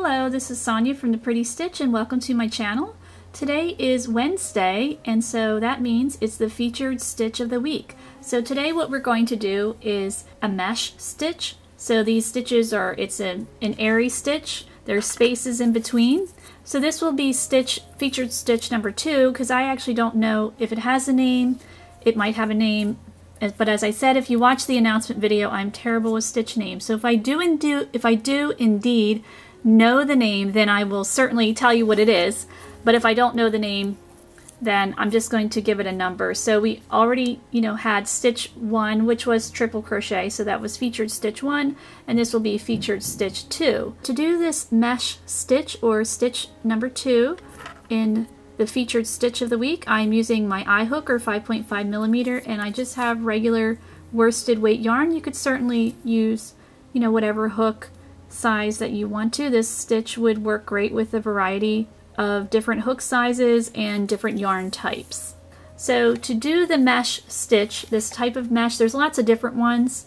Hello, this is Sonia from The Pretty Stitch and welcome to my channel. Today is Wednesday and so that means it's the featured stitch of the week. So today what we're going to do is a mesh stitch. So these stitches are, it's an airy stitch. There's spaces in between. So this will be featured stitch number 2 because I actually don't know if it has a name. It might have a name. But as I said, if you watch the announcement video, I'm terrible with stitch names. So if I do indeed know the name, then I will certainly tell you what it is. But if I don't know the name, then I'm just going to give it a number. So we already, had stitch 1, which was triple crochet. So that was featured stitch 1, and this will be featured stitch 2. To do this mesh stitch or stitch number 2 in the featured stitch of the week, I'm using my eye hook or 5.5 millimeter, and I just have regular worsted weight yarn. You could certainly use, whatever hook size that you want to. This stitch would work great with a variety of different hook sizes and different yarn types. So to do the mesh stitch, this type of mesh, there's lots of different ones,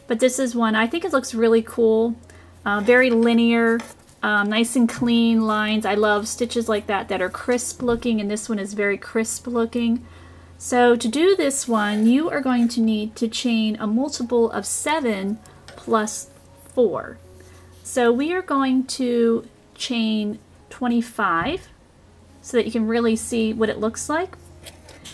but this is one. I think it looks really cool, very linear. Nice and clean lines. I love stitches like that are crisp looking, and this one is very crisp looking. So to do this one, you are going to need to chain a multiple of 7 plus 4. So we are going to chain 25 so that you can really see what it looks like.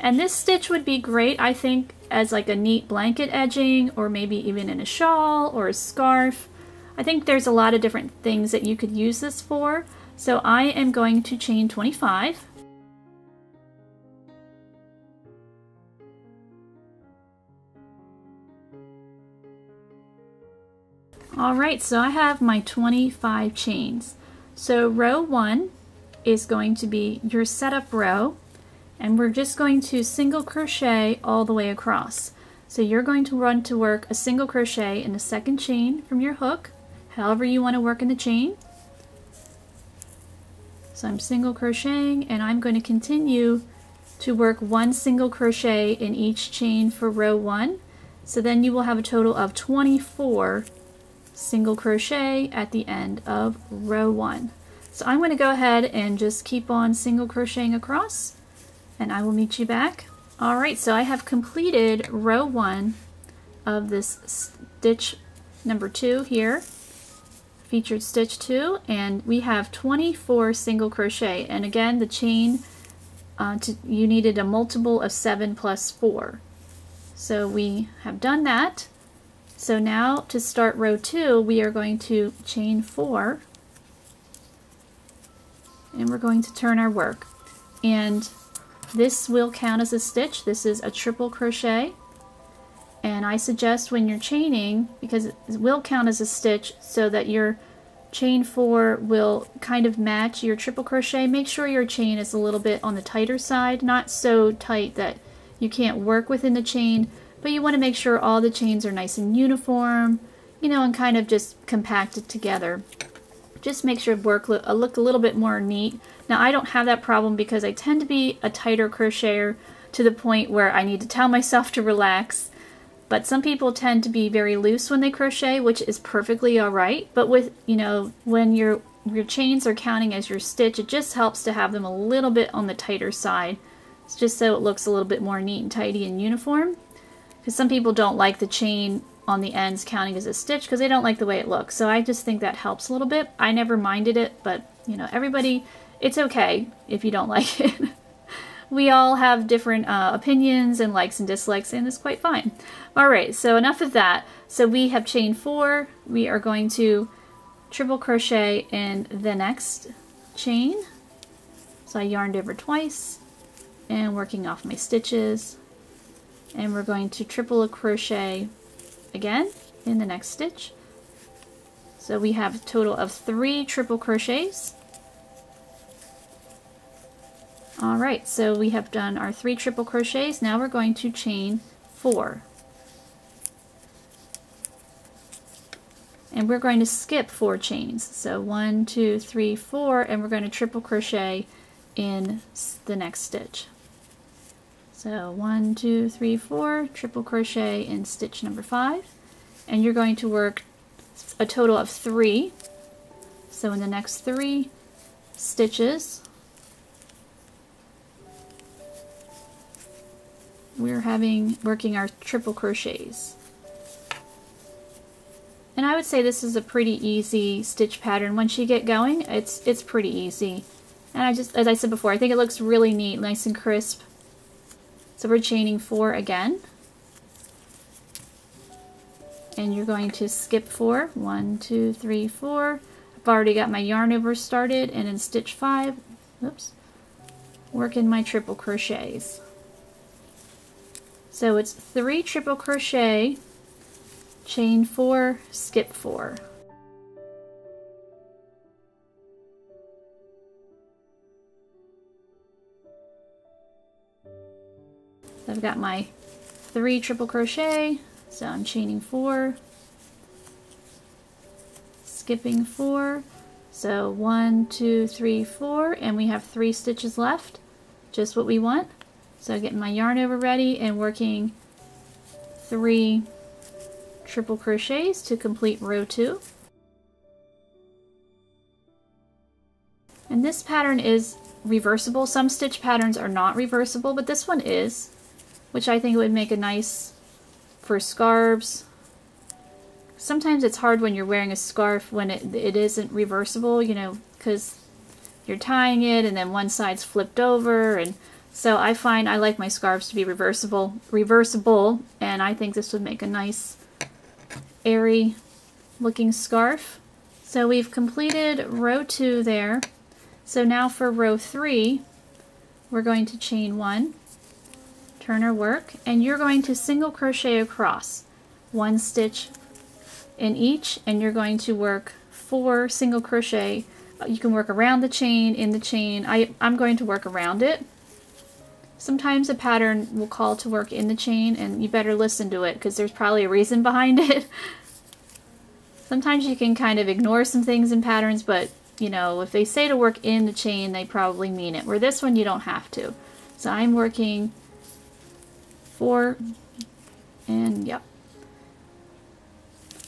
And this stitch would be great, I think, as like a neat blanket edging, or maybe even in a shawl or a scarf. I think there's a lot of different things that you could use this for. So I am going to chain 25. Alright, so I have my 25 chains. So row 1 is going to be your setup row, and we're just going to single crochet all the way across. So you're going to run to work a single crochet in the second chain from your hook, however you want to work in the chain. So I'm single crocheting, and I'm going to continue to work 1 single crochet in each chain for row 1. So then you will have a total of 24 single crochet at the end of row 1. So I'm going to go ahead and just keep on single crocheting across, and I will meet you back. Alright, so I have completed row 1 of this stitch number 2 here, featured stitch 2, and we have 24 single crochet. And again, the chain, you needed a multiple of 7 plus 4. So we have done that. So now to start row 2, we are going to chain 4, and we're going to turn our work. And this will count as a stitch. This is a triple crochet. And I suggest when you're chaining, because it will count as a stitch, so that your chain 4 will kind of match your triple crochet, make sure your chain is a little bit on the tighter side, not so tight that you can't work within the chain, but you want to make sure all the chains are nice and uniform, and kind of just compacted together. Just makes your work look a little bit more neat. Now I don't have that problem because I tend to be a tighter crocheter to the point where I need to tell myself to relax. But some people tend to be very loose when they crochet, which is perfectly alright. But with, when your chains are counting as your stitch, it just helps to have them a little bit on the tighter side. It's just so it looks a little bit more neat and tidy and uniform. Because some people don't like the chain on the ends counting as a stitch because they don't like the way it looks. So I just think that helps a little bit. I never minded it, but everybody, it's okay if you don't like it. We all have different opinions and likes and dislikes, and it's quite fine. Alright, so enough of that. So we have chain 4. We are going to triple crochet in the next chain. So I yarned over twice and working off my stitches. And we're going to triple crochet again in the next stitch. So we have a total of 3 triple crochets. Alright, so we have done our 3 triple crochets. Now we're going to chain 4. And we're going to skip 4 chains. So 1, 2, 3, 4, and we're going to triple crochet in the next stitch. So 1, 2, 3, 4, triple crochet in stitch number 5, and you're going to work a total of 3 So in the next 3 stitches, we're working our triple crochets. And I would say this is a pretty easy stitch pattern. Once you get going, it's pretty easy. And as I said before, I think it looks really neat, nice and crisp. So we're chaining 4 again. And you're going to skip 4. 1, 2, 3, 4. I've already got my yarn over started, and in stitch 5, oops, working my triple crochets. So it's 3 triple crochet, chain 4, skip 4. So I've got my 3 triple crochet, so I'm chaining 4, skipping 4, so 1, 2, 3, 4, and we have 3 stitches left, just what we want. So getting my yarn over ready and working 3 triple crochets to complete row 2. And this pattern is reversible. Some stitch patterns are not reversible, but this one is, which I think would make a nice for scarves. Sometimes it's hard when you're wearing a scarf when it isn't reversible, you know, because you're tying it and then one side's flipped over, and so I find I like my scarves to be reversible, and I think this would make a nice airy looking scarf. So we've completed row 2 there. So now for row 3, we're going to chain 1, turn our work, and you're going to single crochet across 1 stitch in each, and you're going to work 4 single crochet. You can work around the chain, in the chain. I'm going to work around it. Sometimes a pattern will call to work in the chain, and you better listen to it because there's probably a reason behind it. Sometimes you can kind of ignore some things in patterns, but you know, if they say to work in the chain, they probably mean it. Where this one, you don't have to. So I'm working 4, and yep.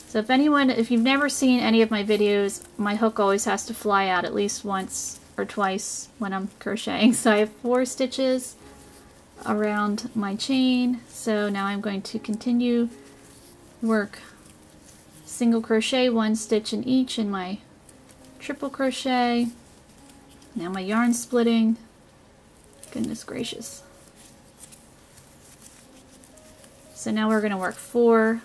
So if you've never seen any of my videos, my hook always has to fly out at least once or twice when I'm crocheting. So I have 4 stitches around my chain. So now I'm going to continue work single crochet 1 stitch in each in my triple crochet. Now my yarn splitting. Goodness gracious. So now we're going to work 4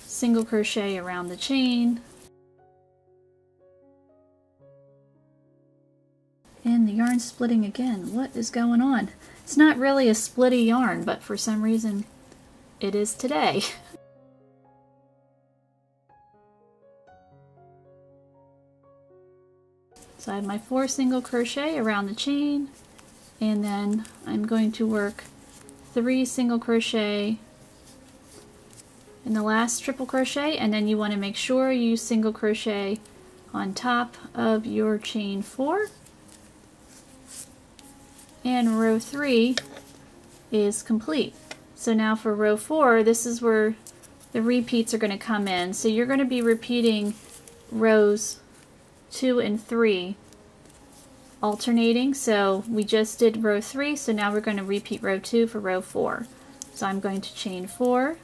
single crochet around the chain. And the yarn splitting again. What is going on? It's not really a splitty yarn, but for some reason it is today. So I have my 4 single crochet around the chain, and then I'm going to work 3 single crochet in the last triple crochet, and then you want to make sure you single crochet on top of your chain 4. And row 3 is complete. So now for row 4, this is where the repeats are going to come in. So you're going to be repeating rows 2 and 3 alternating. So we just did row 3, so now we're going to repeat row 2 for row 4. So I'm going to chain 4,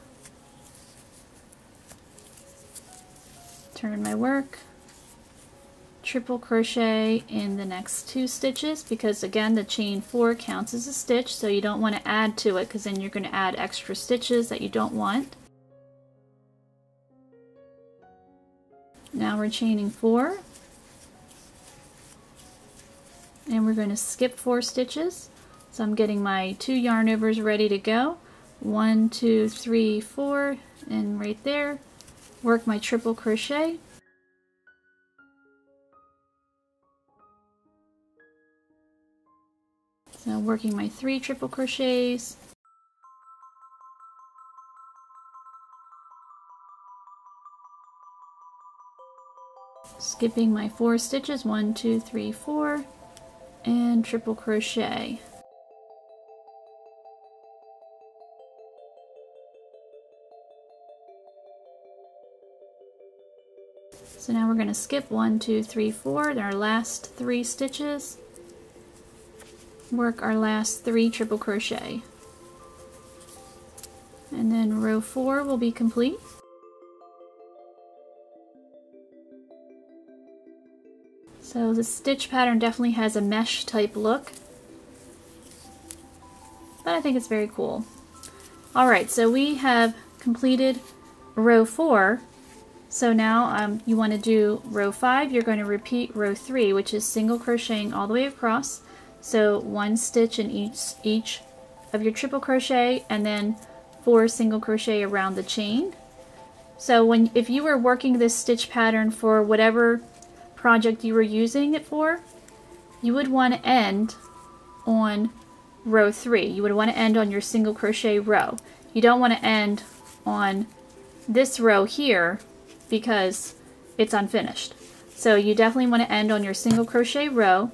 turn my work, triple crochet in the next 2 stitches, because again the chain 4 counts as a stitch, so you don't want to add to it because then you're going to add extra stitches that you don't want. Now we're chaining 4, and we're going to skip 4 stitches. So I'm getting my 2 yarn overs ready to go. 1, 2, 3, 4, and right there, work my triple crochet. So working my 3 triple crochets. Skipping my 4 stitches, 1, 2, 3, 4, and triple crochet. So now we're going to skip 1, 2, 3, 4, and our last 3 stitches. Work our last 3 triple crochet. And then row 4 will be complete. So the stitch pattern definitely has a mesh type look, but I think it's very cool. Alright, so we have completed row 4. So now you want to do row 5, you're going to repeat row 3, which is single crocheting all the way across. So 1 stitch in each of your triple crochet, and then 4 single crochet around the chain. So if you were working this stitch pattern for whatever project you were using it for, you would want to end on row 3. You would want to end on your single crochet row. You don't want to end on this row here because it's unfinished. So you definitely want to end on your single crochet row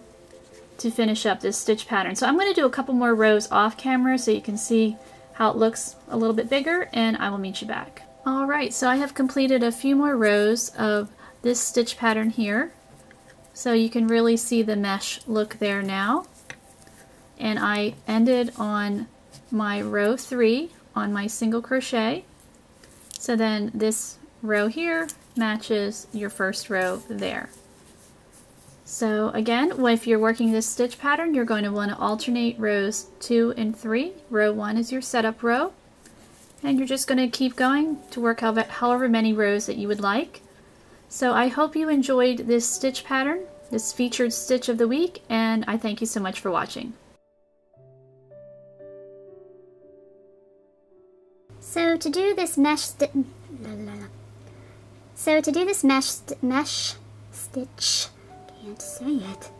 to finish up this stitch pattern. So I'm going to do a couple more rows off camera so you can see how it looks a little bit bigger, and I will meet you back. Alright, so I have completed a few more rows of this stitch pattern here. So you can really see the mesh look there now. And I ended on my row 3 on my single crochet. So then this row here matches your first row there. So again, if you're working this stitch pattern, you're going to want to alternate rows 2 and 3. Row 1 is your setup row, and you're just going to keep going to work however many rows that you would like. So I hope you enjoyed this stitch pattern, this featured stitch of the week, and I thank you so much for watching. So to do this mesh stitch, can't say it.